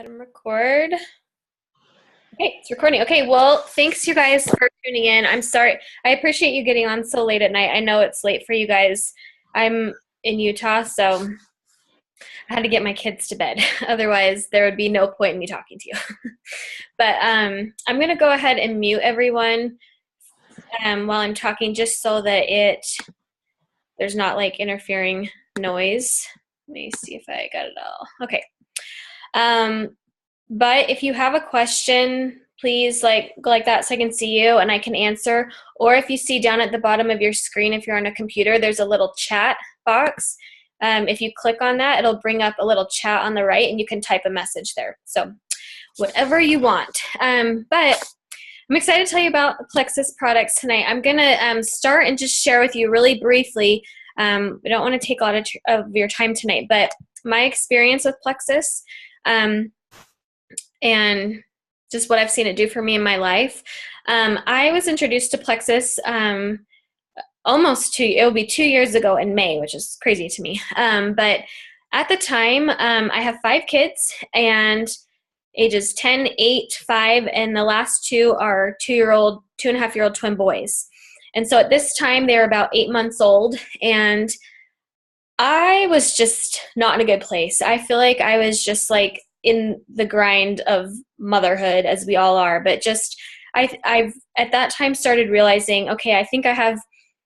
Let them record. Okay, it's recording. Okay, well, thanks you guys for tuning in. I'm sorry. I appreciate you getting on so late at night. I know it's late for you guys. I'm in Utah, so I had to get my kids to bed. Otherwise, there would be no point in me talking to you. But I'm going to go ahead and mute everyone while I'm talking just so that there's not like interfering noise. Let me see if I got it all. Okay. But if you have a question, please go like that so I can see you and I can answer. Or if you see down at the bottom of your screen, if you're on a computer, there's a little chat box. If you click on that, it'll bring up a little chat on the right and you can type a message there. So whatever you want. But I'm excited to tell you about Plexus products tonight. I'm going to start and just share with you really briefly. We don't want to take a lot of your time tonight, but my experience with Plexus and just what I've seen it do for me in my life. I was introduced to Plexus it'll be 2 years ago in May, which is crazy to me. But at the time, I have 5 kids and ages 10, 8, 5, and the last 2 are 2.5-year-old twin boys. And so at this time, they were about 8 months old, and I was just not in a good place. I feel like I was just like in the grind of motherhood, as we all are, but just I've at that time started realizing, okay, I think I have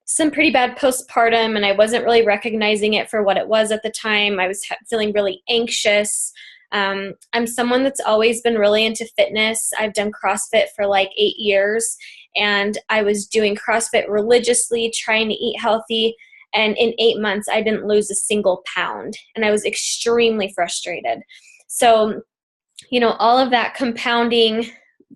some pretty bad postpartum, and I wasn't really recognizing it for what it was at the time. I was feeling really anxious. I'm someone that's always been really into fitness. I've done CrossFit for like 8 years, and I was doing CrossFit religiously, trying to eat healthy. And in 8 months, I didn't lose a single pound, and I was extremely frustrated. So, all of that compounding,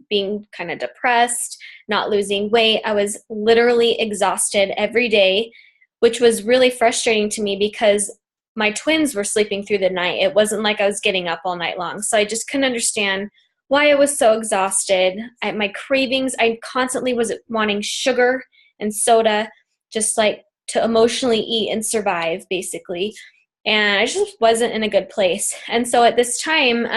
being kind of depressed, not losing weight, I was literally exhausted every day, which was really frustrating to me because my twins were sleeping through the night. It wasn't like I was getting up all night long. So I just couldn't understand why I was so exhausted. My cravings, I constantly was wanting sugar and soda, just like to emotionally eat and survive, basically. And I just wasn't in a good place. And so at this time,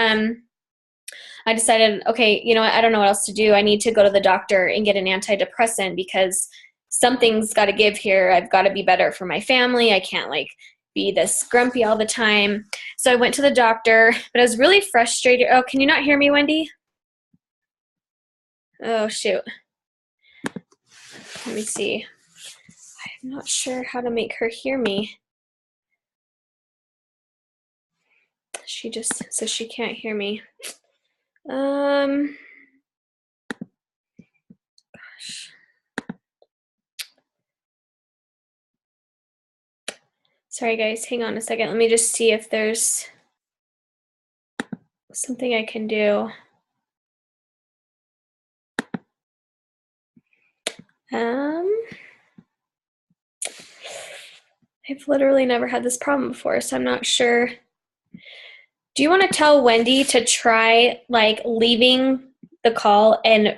I decided, okay, you know what? I don't know what else to do. I need to go to the doctor and get an antidepressant because something's got to give here. I've got to be better for my family. I can't be this grumpy all the time. So I went to the doctor, but I was really frustrated. Oh, can you not hear me, Wendy? Oh, shoot. Let me see. I'm not sure how to make her hear me. She just says she can't hear me. Gosh. Sorry guys, hang on a second. Let me just see if there's something I can do. I've literally never had this problem before, so I'm not sure. Do you want to tell Wendy to try leaving the call and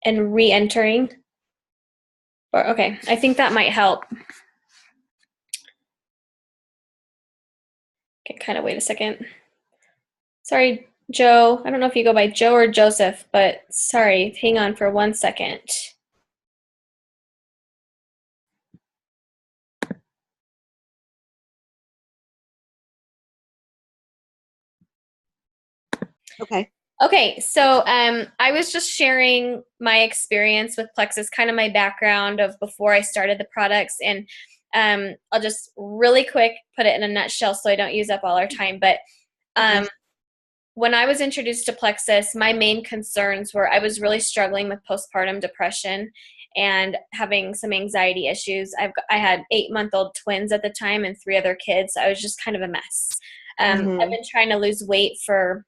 re-entering? Or okay, I think that might help. Okay, kind of wait a second. Sorry, Joe. I don't know if you go by Joe or Joseph, but sorry, hang on for 1 second. Okay, so I was just sharing my experience with Plexus, kind of my background of before I started the products, and I'll just really quick put it in a nutshell so I don't use up all our time. But when I was introduced to Plexus, my main concerns were I was really struggling with postpartum depression and having some anxiety issues. I had 8-month-old twins at the time and 3 other kids. So I was just kind of a mess. I've been trying to lose weight for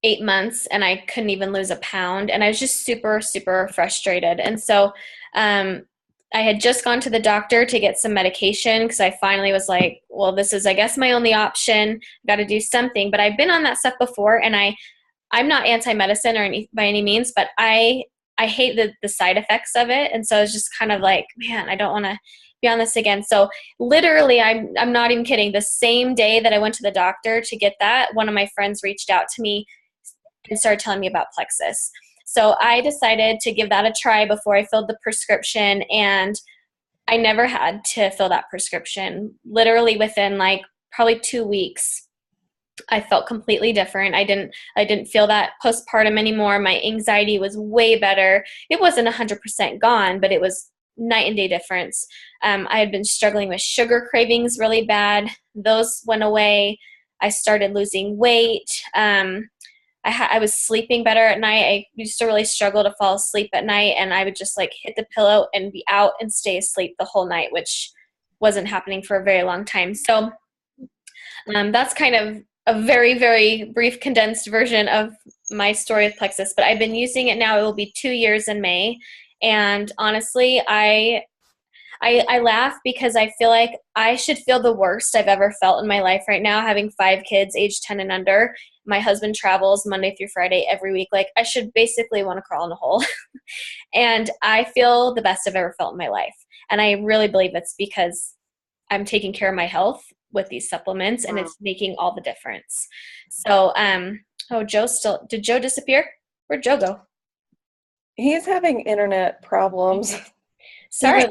8 months and I couldn't even lose a pound, and I was just super, super frustrated. And so I had just gone to the doctor to get some medication because I finally was like, well, this is, I guess, my only option. Got to do something. But I've been on that stuff before, and I'm not anti-medicine or by any means, but I hate the side effects of it. And so I was just kind of like, man, I don't want to be on this again. So literally, I'm not even kidding. The same day that I went to the doctor to get that, one of my friends reached out to me and started telling me about Plexus. So I decided to give that a try before I filled the prescription, and I never had to fill that prescription. Literally within like probably 2 weeks, I felt completely different. I didn't feel that postpartum anymore. My anxiety was way better. It wasn't 100% gone, but it was night and day difference. I had been struggling with sugar cravings really bad. Those went away. I started losing weight. I was sleeping better at night. I used to really struggle to fall asleep at night, and I would just like hit the pillow and be out and stay asleep the whole night, which wasn't happening for a very long time. So that's kind of a very, very brief, condensed version of my story with Plexus. But I've been using it now. It will be 2 years in May. And honestly, I laugh because I feel like I should feel the worst I've ever felt in my life right now, having 5 kids age 10 and under. My husband travels Monday through Friday every week. Like, I should basically want to crawl in a hole. And I feel the best I've ever felt in my life. And I really believe it's because I'm taking care of my health with these supplements, and it's making all the difference. So, did Joe disappear? Where'd Joe go? He's having internet problems. Sorry,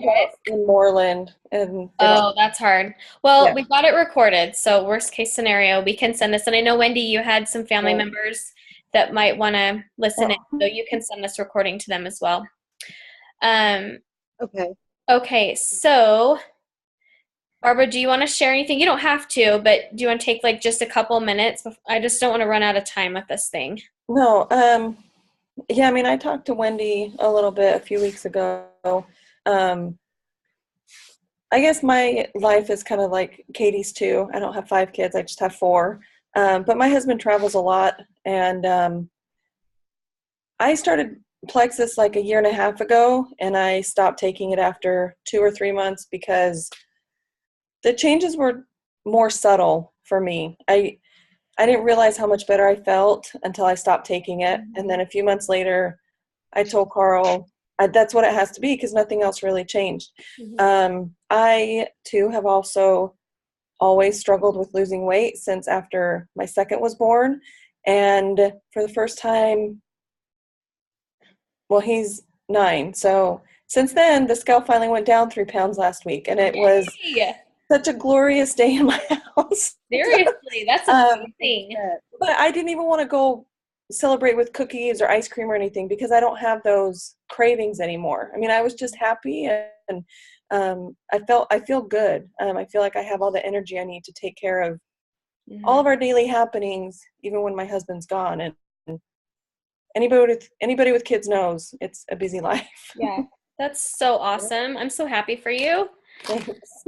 in Moreland. That's hard. Well, Yeah. we got it recorded, so worst case scenario, we can send this. And I know, Wendy, you had some family members that might want to listen in, so you can send this recording to them as well. Okay, so Barbara, do you want to share anything? You don't have to, but do you want to take like just a couple minutes? I just don't want to run out of time with this thing. No. Yeah, I mean, I talked to Wendy a little bit a few weeks ago. I guess my life is kind of like Katie's too. I don't have 5 kids. I just have 4. But my husband travels a lot, and I started Plexus like a year and a half ago, and I stopped taking it after 2 or 3 months because the changes were more subtle for me. I didn't realize how much better I felt until I stopped taking it. And then a few months later, I told Carl, that's what it has to be because nothing else really changed. Mm-hmm. I, too, have also always struggled with losing weight since after my second was born. And for the first time, well, he's 9. So since then, the scale finally went down 3 pounds last week. And it was such a glorious day in my house. Seriously, that's amazing. But I didn't even want to go celebrate with cookies or ice cream or anything because I don't have those cravings anymore. I mean, I was just happy, and I feel good. I feel like I have all the energy I need to take care of all of our daily happenings, even when my husband's gone. And anybody with kids knows it's a busy life. Yeah, that's so awesome. I'm so happy for you. Thanks.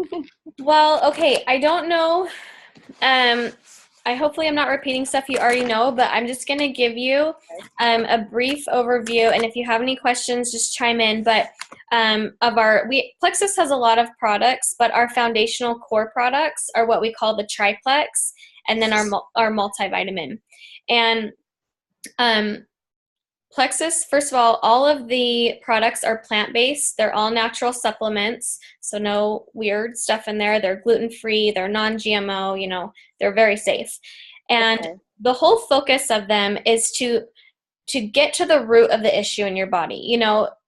Well, okay, I don't know. Hopefully I'm not repeating stuff you already know, but I'm just going to give you a brief overview, and if you have any questions, just chime in. But Plexus has a lot of products, but our foundational core products are what we call the triplex, and then our multivitamin. And Plexus, first of all of the products are plant-based. They're all natural supplements, so no weird stuff in there. They're gluten-free, they're non-GMO, they're very safe. And the whole focus of them is to get to the root of the issue in your body.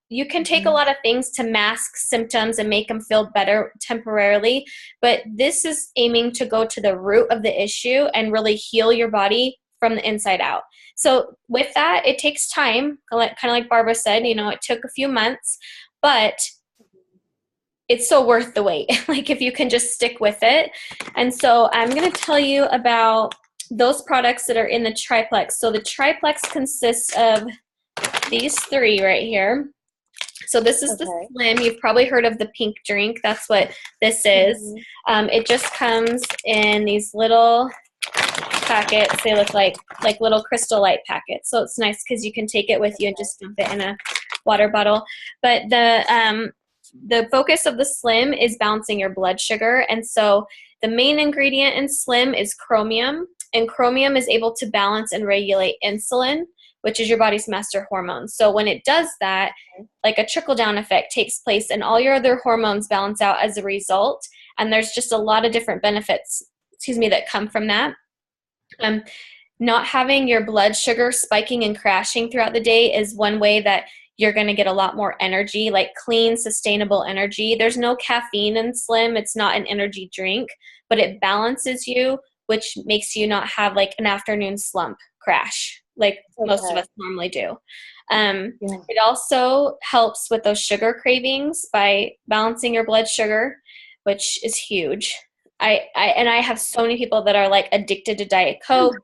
You can take a lot of things to mask symptoms and make them feel better temporarily, but this is aiming to go to the root of the issue and really heal your body from the inside out. So with that, it takes time, kind of like Barbara said, it took a few months, but it's so worth the wait, like if you can just stick with it. And so I'm going to tell you about those products that are in the triplex. So the triplex consists of these 3 right here. So this is the Slim. You've probably heard of the pink drink. That's what this is. It just comes in these little packets. They look like little Crystal Light packets, so it's nice because you can take it with you and just dump it in a water bottle. But the focus of the Slim is balancing your blood sugar, and so the main ingredient in Slim is chromium, and chromium is able to balance and regulate insulin. which is your body's master hormone. So when it does that, like a trickle-down effect takes place and all your other hormones balance out as a result. And there's just a lot of different benefits, that come from that. Not having your blood sugar spiking and crashing throughout the day is one way that you're going to get a lot more energy, like clean, sustainable energy. There's no caffeine in Slim. It's not an energy drink, but it balances you, which makes you not have like an afternoon slump crash like most of us normally do. It also helps with those sugar cravings by balancing your blood sugar, which is huge. I have so many people that are like addicted to Diet Coke,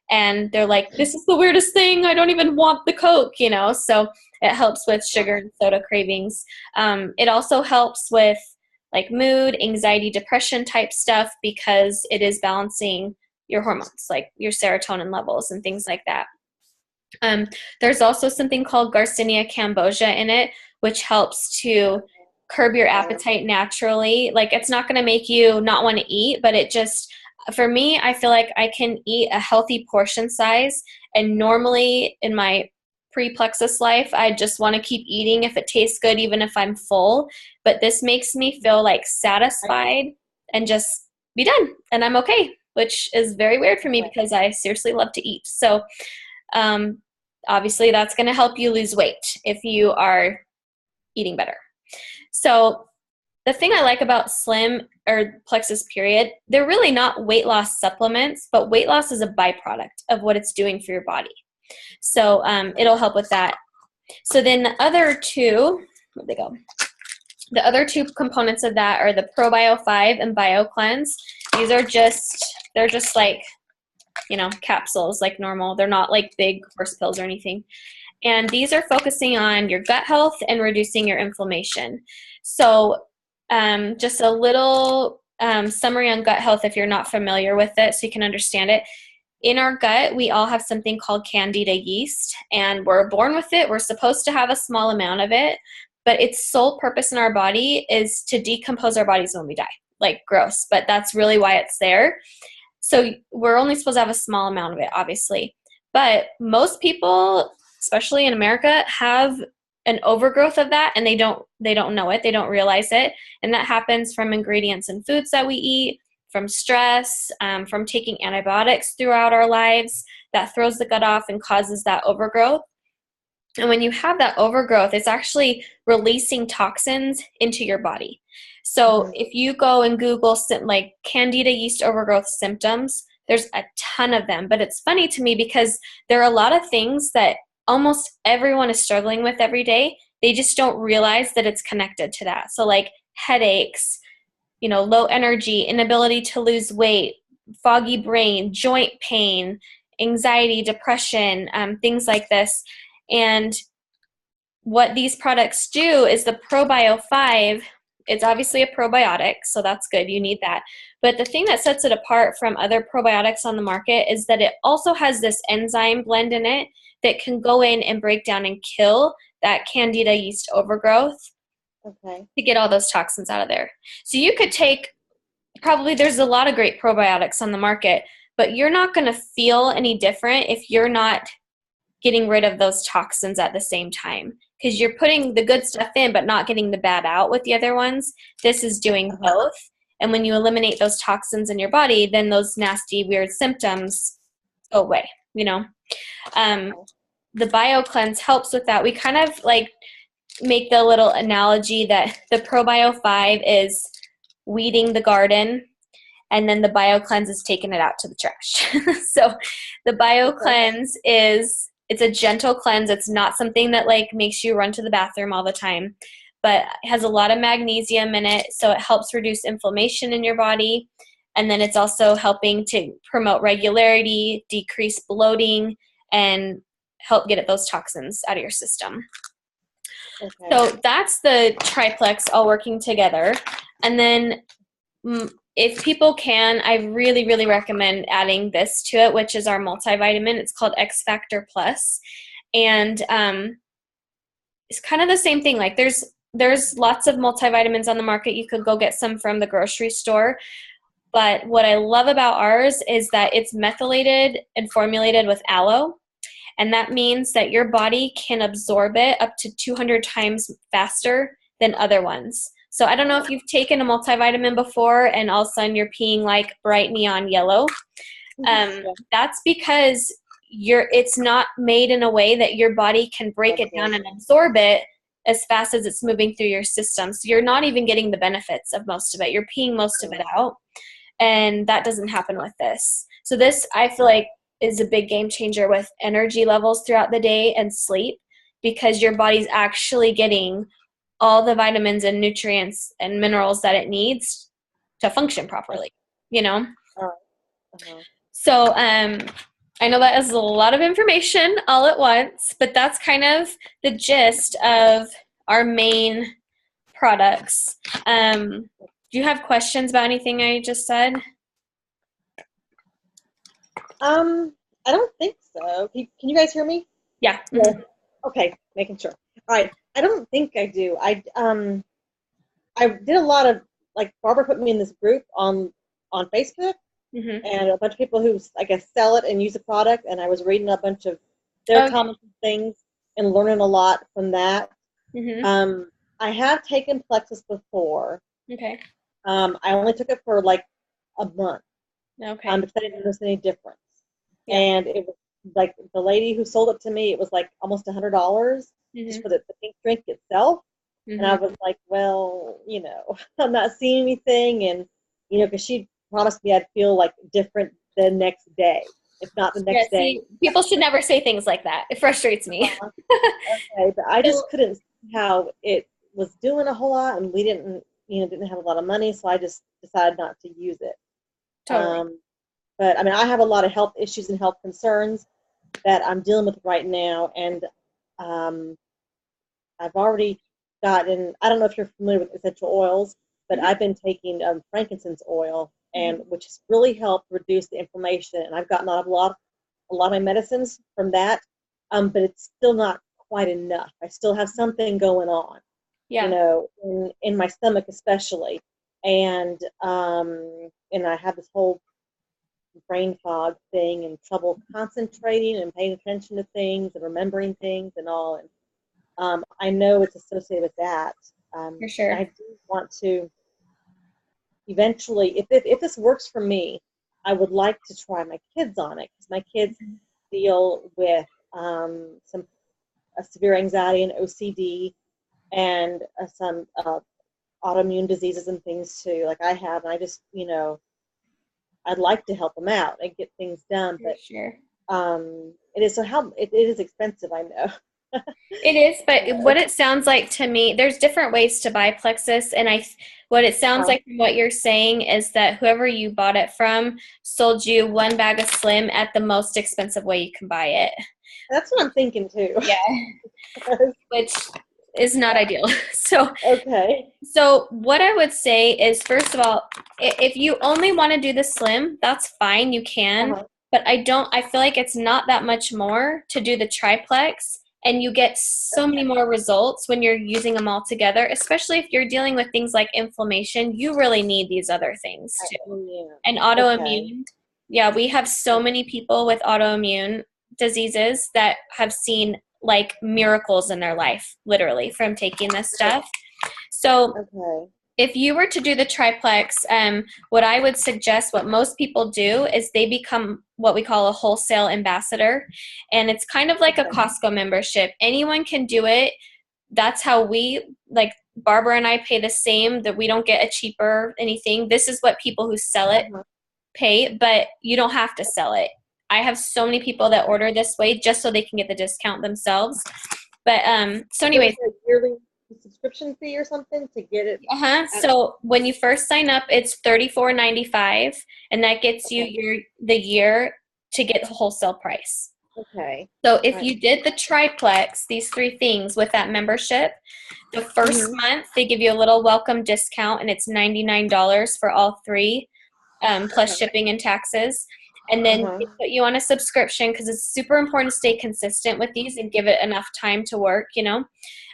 and they're like, this is the weirdest thing. I don't even want the Coke, so it helps with sugar and soda cravings. It also helps with like mood, anxiety, depression type stuff because it is balancing your hormones, like your serotonin levels and things like that. There's also something called Garcinia cambogia in it, which helps to curb your appetite naturally. Like it's not going to make you not want to eat, but it just, for me, I feel like I can eat a healthy portion size. And normally in my pre-Plexus life, I just want to keep eating if it tastes good, even if I'm full. But this makes me feel like satisfied and just be done. And I'm okay, which is very weird for me because I seriously love to eat. So obviously that's going to help you lose weight if you are eating better. So the thing I like about Slim or Plexus period, they're really not weight loss supplements, but weight loss is a byproduct of what it's doing for your body. So it'll help with that. So then the other two, where'd they go? The other two components of that are the ProBio 5 and BioCleanse. These are they're just like, capsules like normal. They're not like big horse pills or anything. And these are focusing on your gut health and reducing your inflammation. So just a little summary on gut health if you're not familiar with it so you can understand it. In our gut, we all have something called Candida yeast, and we're born with it. We're supposed to have a small amount of it, but its sole purpose in our body is to decompose our bodies when we die. Like gross, but that's really why it's there. So we're only supposed to have a small amount of it, obviously. But most people, especially in America, have an overgrowth of that, and they don't know it. They don't realize it. And that happens from ingredients in foods that we eat, from stress, from taking antibiotics throughout our lives. That throws the gut off and causes that overgrowth. And when you have that overgrowth, it's actually releasing toxins into your body. So if you go and Google like Candida yeast overgrowth symptoms, there's a ton of them. But it's funny to me because there are a lot of things that almost everyone is struggling with every day. They just don't realize that it's connected to that. So like headaches, low energy, inability to lose weight, foggy brain, joint pain, anxiety, depression, things like this. And what these products do is the ProBio 5, it's obviously a probiotic, so that's good. You need that. But the thing that sets it apart from other probiotics on the market is that it also has this enzyme blend in it that can go in and break down and kill that Candida yeast overgrowth to get all those toxins out of there. So you could take, there's a lot of great probiotics on the market, but you're not going to feel any different if you're not getting rid of those toxins at the same time, because you're putting the good stuff in but not getting the bad out with the other ones. This is doing both. And when you eliminate those toxins in your body, then those nasty, weird symptoms go away, The BioCleanse helps with that. We kind of like make the little analogy that the ProBio 5 is weeding the garden, and then the BioCleanse is taking it out to the trash. So the BioCleanse it's a gentle cleanse. It's not something that like makes you run to the bathroom all the time, but it has a lot of magnesium in it. So it helps reduce inflammation in your body. And then it's also helping to promote regularity, decrease bloating, and help get at those toxins out of your system. So that's the triplex all working together. And then if people can, I really, really recommend adding this to it, which is our multivitamin. It's called X Factor Plus. And it's kind of the same thing. Like there's lots of multivitamins on the market. You could go get some from the grocery store. But what I love about ours is that it's methylated and formulated with aloe. And that means that your body can absorb it up to 200 times faster than other ones. So I don't know if you've taken a multivitamin before and all of a sudden you're peeing like bright neon yellow. That's because it's not made in a way that your body can break it down and absorb it as fast as it's moving through your system. So you're not even getting the benefits of most of it. You're peeing most of it out. And that doesn't happen with this. So this, I feel like, is a big game changer with energy levels throughout the day and sleep, because your body's actually getting all the vitamins and nutrients and minerals that it needs to function properly, you know? So I know that is a lot of information all at once, but that's kind of the gist of our main products. Do you have questions about anything I just said? I don't think so. Can you guys hear me? Yeah. Yeah. Okay, making sure. All right. I don't think I do. I did a lot of, like, Barbara put me in this group on Facebook, and a bunch of people who, I guess, sell it and use the product, and I was reading a bunch of their comments and things and learning a lot from that. I have taken Plexus before. Okay. I only took it for like a month. Okay. Because I didn't notice any difference. Yeah. And it was like the lady who sold it to me, it was like almost $100 just for the pink drink itself. And I was like, well, you know, I'm not seeing anything. And, you know, because she promised me I'd feel like different the next day, if not the next day. People should never say things like that. It frustrates me. Okay, but I just couldn't see how it was doing a whole lot, and we didn't have a lot of money, so I just decided not to use it. Totally. But I mean, I have a lot of health issues and health concerns that I'm dealing with right now, and I've already gotten, I don't know if you're familiar with essential oils, but I've been taking frankincense oil, and which has really helped reduce the inflammation, and I've gotten a lot of my medicines from that, but it's still not quite enough. I still have something going on, you know, in my stomach especially, and I have this whole brain fog thing and trouble concentrating and paying attention to things and remembering things and all. And I know it's associated with that. For sure. I do want to eventually, if this works for me, I would like to try my kids on it, because my kids deal with some severe anxiety and OCD and some autoimmune diseases and things too, like I have. And I just, you know, I'd like to help them out and get things done, but sure. It is expensive, I know. It is, but what it sounds like to me, there's different ways to buy Plexus, and what it sounds like from what you're saying is that whoever you bought it from sold you one bag of Slim at the most expensive way you can buy it. That's what I'm thinking too. Yeah, which is not ideal. So what I would say is, first of all, if you only want to do the Slim, that's fine, you can. But I feel like it's not that much more to do the triplex. And you get so many more results when you're using them all together, especially if you're dealing with things like inflammation. You really need these other things too. And autoimmune. Yeah, we have so many people with autoimmune diseases that have seen like miracles in their life, literally, from taking this stuff. So if you were to do the triplex, what I would suggest, what most people do, is they become what we call a wholesale ambassador. And it's kind of like a Costco membership. Anyone can do it. That's how Barbara and I pay the same, that we don't get a cheaper anything. This is what people who sell it pay, but you don't have to sell it. I have so many people that order this way just so they can get the discount themselves. But so anyways, yearly subscription fee or something to get it? So when you first sign up, it's $34.95, and that gets you the year to get the wholesale price. Okay. So if you did the triplex, these three things with that membership, the first month they give you a little welcome discount, and it's $99 for all three, plus shipping and taxes. And then they put you on a subscription, because it's super important to stay consistent with these and give it enough time to work, you know.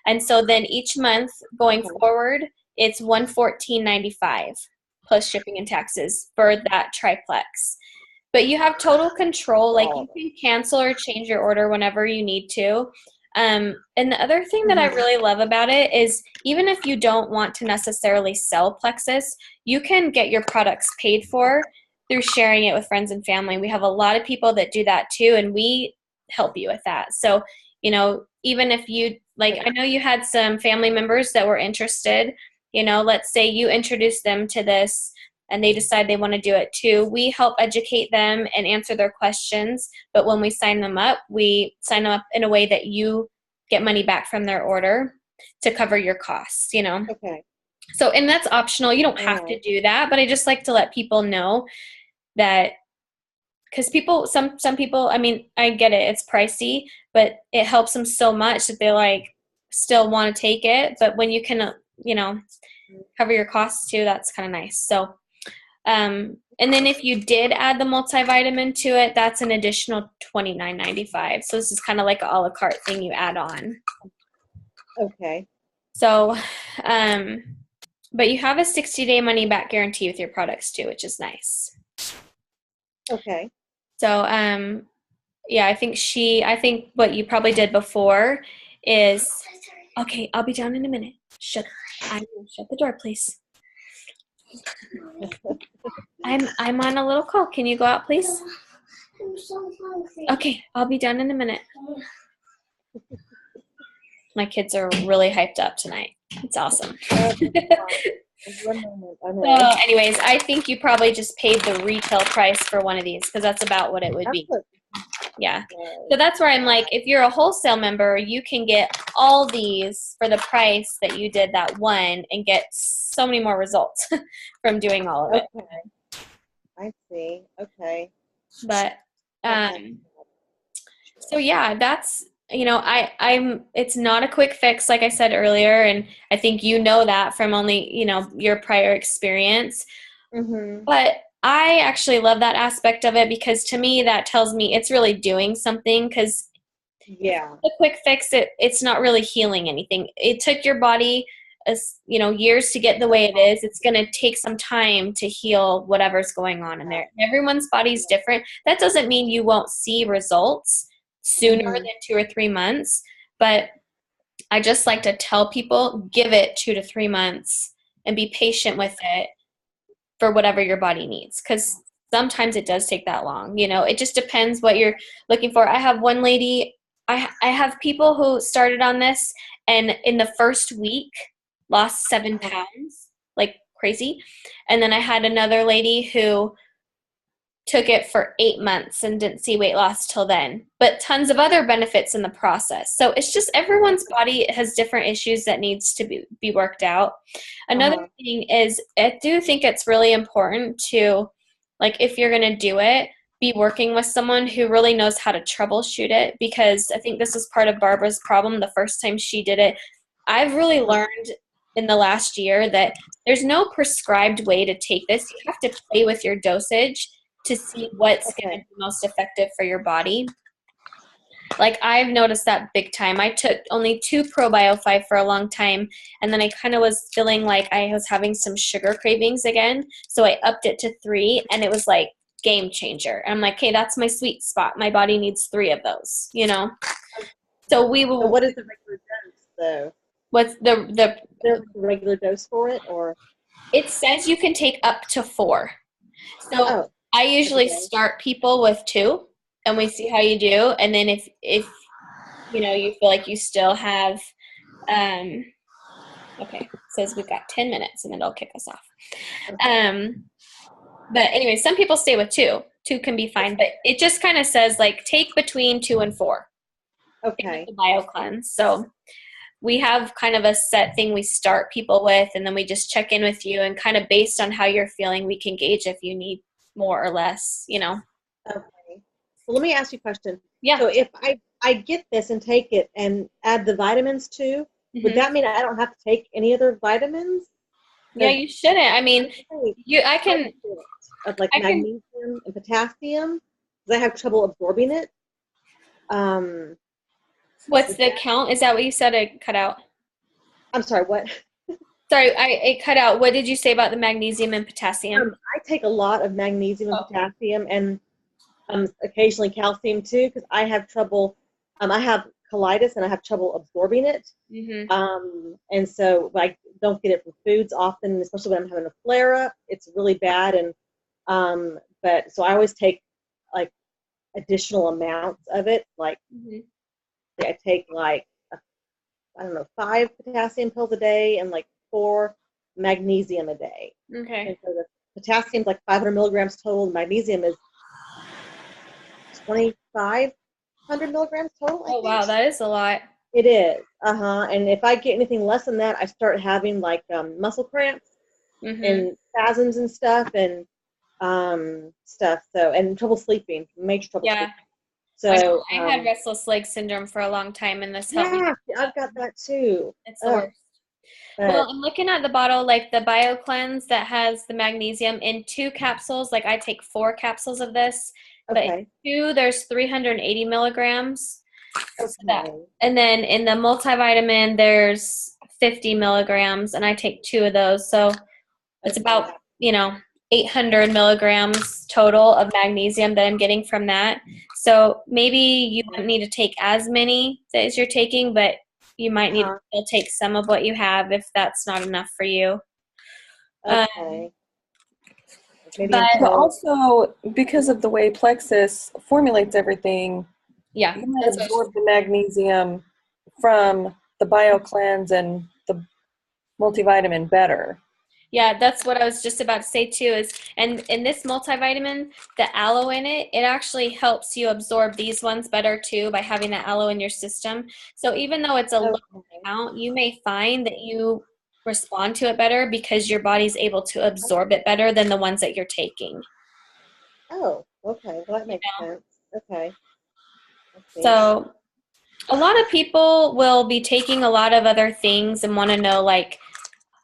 And so then each month going forward, it's $114.95 plus shipping and taxes for that triplex. but you have total control. Like all you of it. can cancel or change your order whenever you need to. And the other thing that I really love about it is even if you don't want to necessarily sell Plexus, you can get your products paid for through sharing it with friends and family. We have a lot of people that do that too, and we help you with that. So, you know, even if you, like, I know you had some family members that were interested, you know, let's say you introduced them to this and they decide they want to do it too. We help educate them and answer their questions. But when we sign them up, we sign them up in a way that you get money back from their order to cover your costs, you know? Okay. So, and that's optional. You don't have to do that, but I just like to let people know that, because people, some people, I mean, I get it, it's pricey, but it helps them so much that they like still want to take it. But when you can, you know, cover your costs too, that's kind of nice. So, and then if you did add the multivitamin to it, that's an additional $29.95. So this is kind of like an a la carte thing you add on. Okay. So, but you have a 60-day money back guarantee with your products too, which is nice. Okay. So, yeah, I think what you probably did before is, okay, I'll be down in a minute. Shut the door, please. I'm on a little call. Can you go out, please? I'm so hungry. Okay, I'll be down in a minute. My kids are really hyped up tonight. It's awesome. One moment. I know. So anyways, I think you probably just paid the retail price for one of these because that's about what it would be. Yeah. So that's where I'm like, if you're a wholesale member, you can get all these for the price that you did that one and get so many more results from doing all of it. Okay. I see. Okay. But so yeah, that's, you know, it's not a quick fix, like I said earlier, and I think you know that from only, you know, your prior experience. Mm-hmm. But I actually love that aspect of it because to me that tells me it's really doing something, because yeah, the quick fix, it's not really healing anything. It took your body you know, years to get the way it is. It's going to take some time to heal whatever's going on in there. Everyone's body's different. That doesn't mean you won't see results sooner than 2 or 3 months, but I just like to tell people, give it 2 to 3 months and be patient with it for whatever your body needs, because sometimes it does take that long. You know, it just depends what you're looking for. I have one lady, I have people who started on this and in the first week lost 7 pounds, like crazy. And then I had another lady who took it for 8 months and didn't see weight loss till then, but tons of other benefits in the process. So it's just everyone's body has different issues that needs to be worked out. Another thing is, I do think it's really important to, like, if you're going to do it, be working with someone who really knows how to troubleshoot it, because I think this is part of Barbara's problem the first time she did it. I've really learned in the last year that there's no prescribed way to take this. You have to play with your dosage to see what's going to be most effective for your body. Like, I've noticed that big time. I took only 2 Probio5 for a long time, and then I kind of was feeling like I was having some sugar cravings again, so I upped it to 3, and it was like game changer. And I'm like, okay, that's my sweet spot. My body needs 3 of those, you know? So we will. So what is the regular dose, though? What's the regular dose for it, or? It says you can take up to 4. So I usually start people with 2, and we see how you do. And then if you know, you feel like you still have, okay, it says we've got 10 minutes, and then it'll kick us off. But anyway, some people stay with 2. 2 can be fine, but it just kind of says like take between 2 and 4. Okay. The BioCleanse. So we have kind of a set thing we start people with, and then we just check in with you, and kind of based on how you're feeling, we can gauge if you need more or less, you know. Okay. Well, let me ask you a question. Yeah. So if I get this and take it and add the vitamins too, would that mean I don't have to take any other vitamins? Yeah, you shouldn't. I mean, I can of like magnesium and potassium, because I have trouble absorbing it. What's the count? Is that what you said? I cut out. I'm sorry, what? Sorry, it cut out. What did you say about the magnesium and potassium? I take a lot of magnesium and potassium, and occasionally calcium too, because I have trouble. I have colitis and I have trouble absorbing it. And so I don't get it from foods often, especially when I'm having a flare up. It's really bad. And but so I always take like additional amounts of it. Like I take like I don't know 5 potassium pills a day and like 4 magnesium a day. Okay. And so the potassium is like 500 milligrams total. And magnesium is 2,500 milligrams total. I Oh, think. wow. That is a lot. It is. And if I get anything less than that, I start having like muscle cramps and spasms and stuff and stuff. So, and trouble sleeping, major trouble sleeping. So I had restless leg syndrome for a long time, and this helped me. Yeah, I've got that too. It's the worst. Well, I'm looking at the bottle, like the BioCleanse that has the magnesium in 2 capsules. Like I take 4 capsules of this, but in 2 there's 380 milligrams. And then in the multivitamin there's 50 milligrams, and I take 2 of those. So it's about 800 milligrams total of magnesium that I'm getting from that. So maybe you don't need to take as many as you're taking, but you might need to still take some of what you have if that's not enough for you. But also, because of the way Plexus formulates everything, you might absorb the magnesium from the BioCleanse and the multivitamin better. Yeah, that's what I was just about to say too. And in this multivitamin, the aloe in it, it actually helps you absorb these ones better too by having the aloe in your system. So even though it's a low amount, you may find that you respond to it better because your body's able to absorb it better than the ones that you're taking. Oh, okay. Well, that makes sense. Okay. So a lot of people will be taking a lot of other things and want to know, like,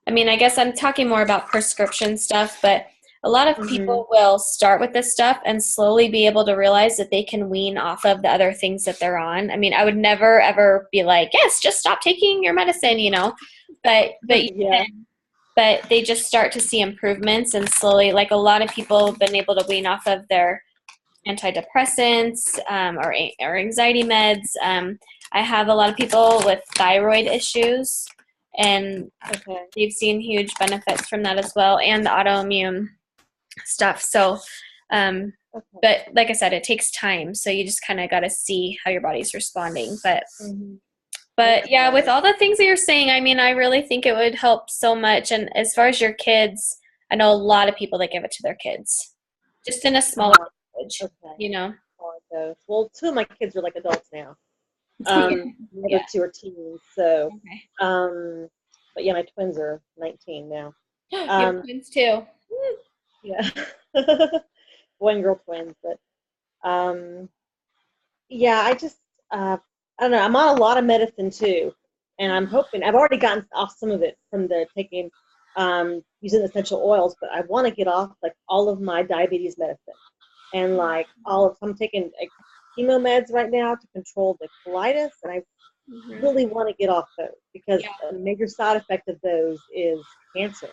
I mean, I guess I'm talking more about prescription stuff, but a lot of people will start with this stuff and slowly be able to realize that they can wean off of the other things that they're on. I mean, I would never, ever be like, yes, just stop taking your medicine, but you can. But they just start to see improvements, and slowly, like a lot of people have been able to wean off of their antidepressants or anxiety meds. I have a lot of people with thyroid issues, and they've seen huge benefits from that as well, and the autoimmune stuff. So, but like I said, it takes time, so you just kind of got to see how your body's responding. But yeah, with all the things that you're saying, I mean, I really think it would help so much. And as far as your kids, I know a lot of people that give it to their kids, just in a smaller dosage, Well, 2 of my kids are like adults now. The other 2 are teens. So, but yeah, my twins are 19 now. You have twins too. Yeah, boy and girl twins. But yeah, I just I don't know. I'm on a lot of medicine too, and I'm hoping I've already gotten off some of it from the taking using essential oils, but I want to get off like all of my diabetes medicine and like I'm taking chemo meds right now to control the colitis, and I really want to get off those because a major side effect of those is cancer,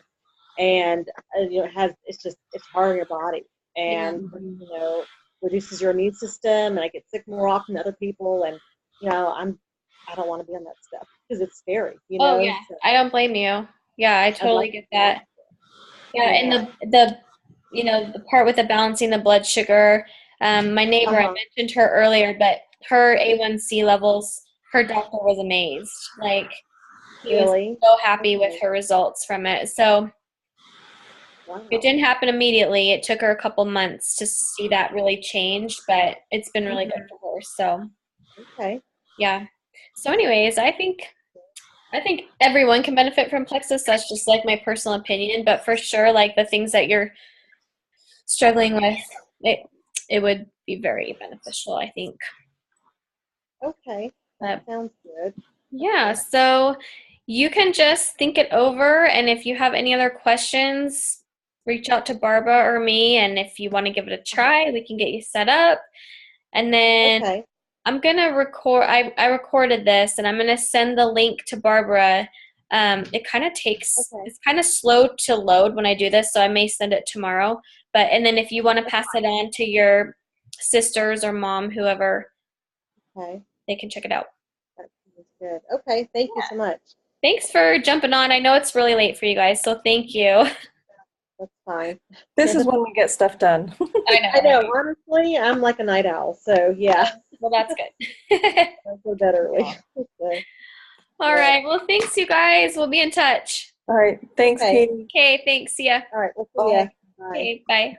and it's hard on your body, and reduces your immune system, and I get sick more often than other people, and I don't want to be on that stuff because it's scary. Oh yeah, so, I don't blame you. Yeah, I totally get that. Yeah, and the part with the balancing the blood sugar. My neighbor, I mentioned her earlier, but her A1C levels, her doctor was amazed. Like, he was so happy with her results from it. So it didn't happen immediately. It took her a couple months to see that really change, but it's been really good for her. So yeah. So anyways, I think everyone can benefit from Plexus. That's just like my personal opinion, but for sure, like the things that you're struggling with, it would be very beneficial, I think. Okay, that sounds good. Yeah, so you can just think it over, and if you have any other questions, reach out to Barbara or me, and if you want to give it a try, we can get you set up. And then I'm going to record, I recorded this, and I'm going to send the link to Barbara. It kind of takes, it's kind of slow to load when I do this, so I may send it tomorrow. And then if you want to pass it on to your sisters or mom, whoever, Okay. they can check it out. That's good. Okay. Thank you so much. Thanks for jumping on. I know it's really late for you guys, so thank you. That's fine. This is when we get stuff done. I know. Honestly, I'm like a night owl. So yeah, Well, that's good. I go to bed early. So, All right. Well, thanks, you guys. We'll be in touch. All right. Thanks, Okay. Katie. Okay. Thanks. See ya. all right. We'll see ya. Bye. Okay. Bye.